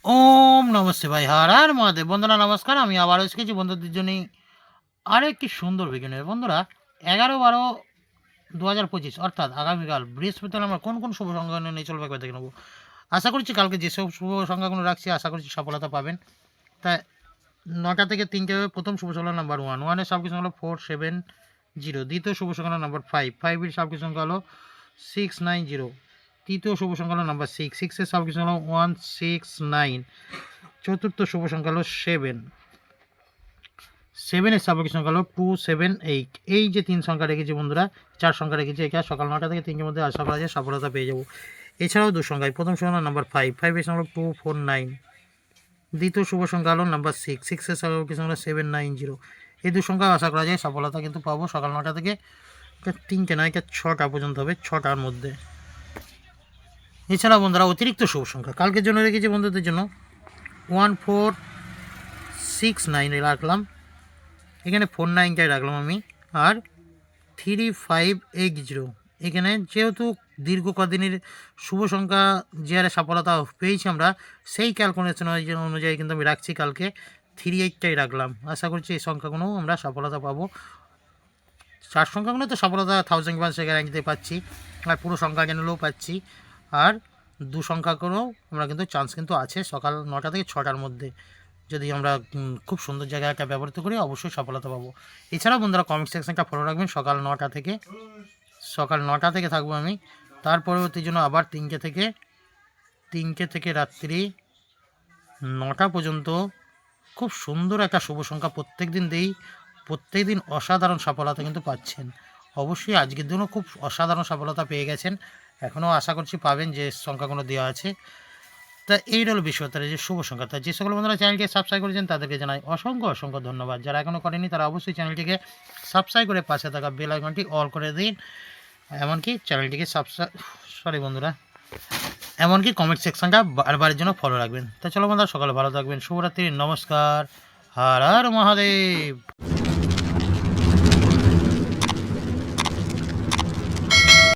ওম নমঃ শিবায়। হর হর মহাদেব। বন্ধুরা নমস্কার। আমি আবারও এসেছি বন্ধুদের জন্যই আরো একটি সুন্দর ভিডিও নিয়ে। বন্ধুরা 11/12/2025 অর্থাৎ আগামীকাল বৃহস্পতিবার আমরা কোন কোন শুভ সংখ্যা নিয়ে চলবে একবার দেখে নেব। আশা করছি কালকে যেসব শুভ সংখ্যাগুলো রাখছি আশা করছি সফলতা পাবেন। তাই 9টা থেকে 3টে প্রথম শুভ সংখ্যা নাম্বার 1, 1 এর সাবকি সংখ্যা হলো 470, দ্বিতীয় শুভ সংখ্যা নাম্বার 5, 5 এর সাবকি সংখ্যা হলো 690, তৃতীয় শুভ সংখ্যা হলো নাম্বার 6, 6 এর সাবকি সংখ্যা হলো 169, চতুর্থ শুভ সংখ্যা হলো 7, 7 এর সাবকি সংখ্যা হলো 278। এই যে 3 সংখ্যা রেখেছি বন্ধুরা, 4 সংখ্যা রেখেছি, এটা সকাল 9টা থেকে 3টের মধ্যে আশা করা যায় সফলতা পেয়ে যাব। এছাড়াও 2 সংখ্যায় প্রথম সংখ্যা নাম্বার 5, 5 এর সংখ্যা হলো 249, দ্বিতীয় শুভ সংখ্যা হলো নাম্বার 6, 6 এর সাবকি সংখ্যা হলো 790। এই 2 সংখ্যা আশা করা যায় সফলতা কিন্তু পাবো সকাল 9টা থেকে 3টে নয় 6টা পর্যন্ত হবে, 6টার মধ্যে। এছাড়া বন্ধুরা অতিরিক্ত শুভ সংখ্যা কালকের জন্য রেখেছি বন্ধুদের জন্য 1469 রাখলাম, এখানে 49টাই রাখলাম আমি, আর 3580। এখানে যেহেতু দীর্ঘ কদিনের শুভ সংখ্যা যে হারে সফলতা পেয়েছি আমরা, সেই ক্যালকুলেশন অনুযায়ী কিন্তু আমি রাখছি কালকে 38টাই রাখলাম। আশা করছি এই সংখ্যাগুলো আমরা সফলতা পাবো। 4 সংখ্যাগুলো তো সফলতা 1000% গ্যারান্টিতে পাচ্ছি, আর পুরো সংখ্যা জানলেও পাচ্ছি, আর 2 সংখ্যাগুলো আমরা কিন্তু চান্স কিন্তু আছে সকাল 9টা থেকে 6টার মধ্যে। যদি আমরা খুব সুন্দর জায়গায় একটা ব্যবহৃত করি অবশ্যই সফলতা পাবো। এছাড়াও বন্ধুরা কমেন্ট সেকশনটা ফলো রাখবেন। সকাল 9টা থেকে থাকবো আমি, তার পরবর্তী জন্য আবার 3টে থেকে রাত্রি 9টা পর্যন্ত খুব সুন্দর একটা শুভ সংখ্যা প্রত্যেক দিন দেই। প্রত্যেক দিন অসাধারণ সফলতা কিন্তু পাচ্ছেন। অবশ্যই আজকের দিনও খুব অসাধারণ সফলতা পেয়ে গেছেন, এখনও আশা করছি পাবেন যে সংখ্যাগুলো দেওয়া আছে। তা এই হলো বিষয়, তার যে শুভ সংখ্যা। তা যে সকল বন্ধুরা চ্যানেলকে সাবস্ক্রাইব করেছেন তাদেরকে জানাই অসংখ্য ধন্যবাদ। যারা এখনও করেনি তারা অবশ্যই চ্যানেলটিকে সাবস্ক্রাইব করে পাশে থাকা বেল আইকনটি অল করে দিন। এমনকি চ্যানেলটিকে বন্ধুরা এমনকি কমেন্ট সেকশনটা বারবারের জন্য ফলো রাখবেন। তা চলো বন্ধুরা সকালে ভালো থাকবেন। শুভরাত্রি, নমস্কার, হর হর মহাদেব।